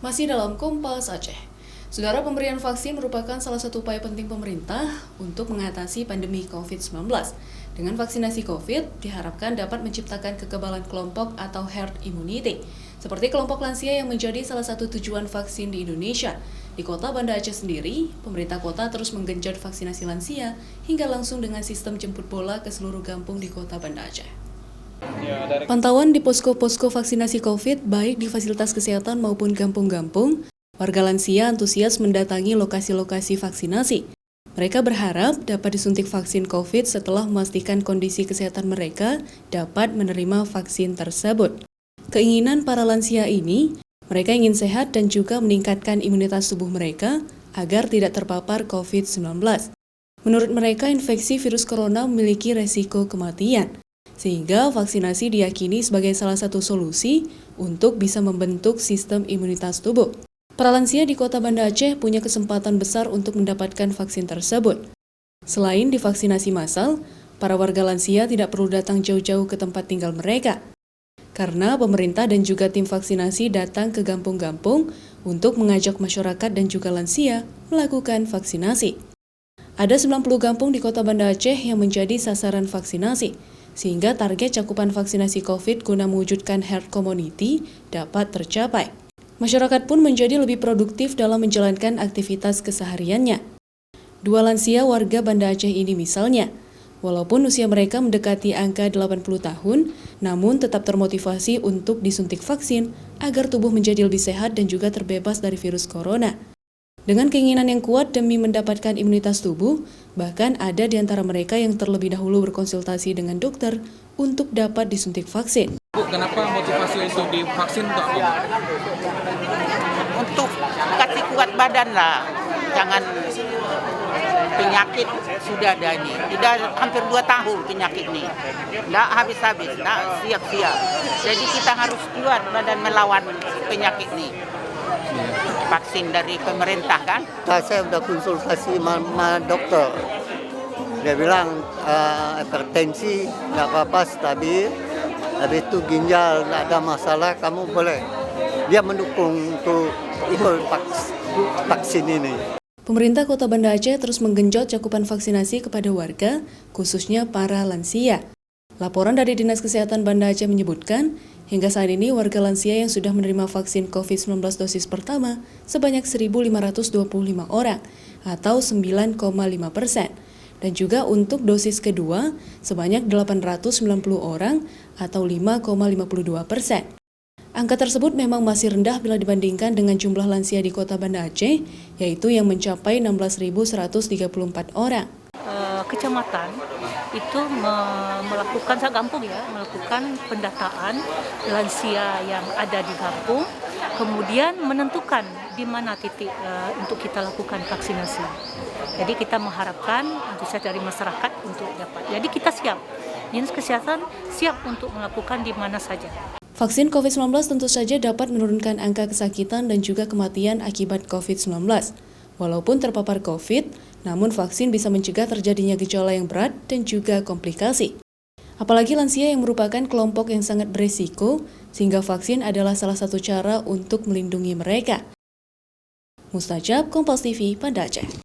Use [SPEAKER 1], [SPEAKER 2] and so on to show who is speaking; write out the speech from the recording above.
[SPEAKER 1] Masih dalam Kompas Aceh. Saudara, pemberian vaksin merupakan salah satu upaya penting pemerintah untuk mengatasi pandemi COVID-19. Dengan vaksinasi COVID, diharapkan dapat menciptakan kekebalan kelompok atau herd immunity, seperti kelompok lansia yang menjadi salah satu tujuan vaksin di Indonesia. Di kota Banda Aceh sendiri, pemerintah kota terus menggenjot vaksinasi lansia hingga langsung dengan sistem jemput bola ke seluruh kampung di kota Banda Aceh. Pantauan di posko-posko vaksinasi COVID, baik di fasilitas kesehatan maupun kampung-kampung, warga lansia antusias mendatangi lokasi-lokasi vaksinasi. Mereka berharap dapat disuntik vaksin COVID setelah memastikan kondisi kesehatan mereka dapat menerima vaksin tersebut. Keinginan para lansia ini, mereka ingin sehat dan juga meningkatkan imunitas tubuh mereka agar tidak terpapar COVID-19. Menurut mereka, infeksi virus corona memiliki resiko kematian, sehingga vaksinasi diyakini sebagai salah satu solusi untuk bisa membentuk sistem imunitas tubuh. Para lansia di kota Banda Aceh punya kesempatan besar untuk mendapatkan vaksin tersebut. Selain divaksinasi massal, para warga lansia tidak perlu datang jauh-jauh ke tempat tinggal mereka, karena pemerintah dan juga tim vaksinasi datang ke kampung-kampung untuk mengajak masyarakat dan juga lansia melakukan vaksinasi. Ada 90 kampung di kota Banda Aceh yang menjadi sasaran vaksinasi, sehingga target cakupan vaksinasi COVID guna mewujudkan herd immunity dapat tercapai. Masyarakat pun menjadi lebih produktif dalam menjalankan aktivitas kesehariannya. Dua lansia warga Banda Aceh ini misalnya, walaupun usia mereka mendekati angka 80 tahun, namun tetap termotivasi untuk disuntik vaksin agar tubuh menjadi lebih sehat dan juga terbebas dari virus corona. Dengan keinginan yang kuat demi mendapatkan imunitas tubuh, bahkan ada di antara mereka yang terlebih dahulu berkonsultasi dengan dokter untuk dapat disuntik vaksin.
[SPEAKER 2] Bu, kenapa motivasi untuk divaksin untuk apa?
[SPEAKER 3] Untuk kasih kuat badan lah, jangan penyakit sudah ada ini. Sudah hampir 2 tahun penyakit ini, tidak habis-habis, tidak siap-siap. Jadi kita harus kuat badan melawan penyakit ini. Vaksin dari pemerintah kan?
[SPEAKER 4] Saya sudah konsultasi sama dokter. Dia bilang hipertensi nggak apa-apa, stabil. Habis itu ginjal nggak ada masalah, kamu boleh. Dia mendukung untuk ikut vaksin ini.
[SPEAKER 1] Pemerintah Kota Banda Aceh terus menggenjot cakupan vaksinasi kepada warga, khususnya para lansia. Laporan dari Dinas Kesehatan Banda Aceh menyebutkan, hingga saat ini warga lansia yang sudah menerima vaksin COVID-19 dosis pertama sebanyak 1.525 orang atau 9,5%. Dan juga untuk dosis kedua sebanyak 890 orang atau 5,52%. Angka tersebut memang masih rendah bila dibandingkan dengan jumlah lansia di Kota Banda Aceh, yaitu yang mencapai 16.134 orang.
[SPEAKER 5] Kecamatan itu melakukan melakukan pendataan lansia yang ada di kampung, kemudian menentukan di mana titik untuk kita lakukan vaksinasi. Jadi kita mengharapkan antusias dari masyarakat untuk dapat. Jadi kita siap, Dinas Kesehatan siap untuk melakukan di mana saja.
[SPEAKER 1] Vaksin COVID-19 tentu saja dapat menurunkan angka kesakitan dan juga kematian akibat COVID-19. Walaupun terpapar COVID, namun vaksin bisa mencegah terjadinya gejala yang berat dan juga komplikasi. Apalagi lansia yang merupakan kelompok yang sangat berisiko, sehingga vaksin adalah salah satu cara untuk melindungi mereka. Mustajab, Kompas TV, Banda Aceh.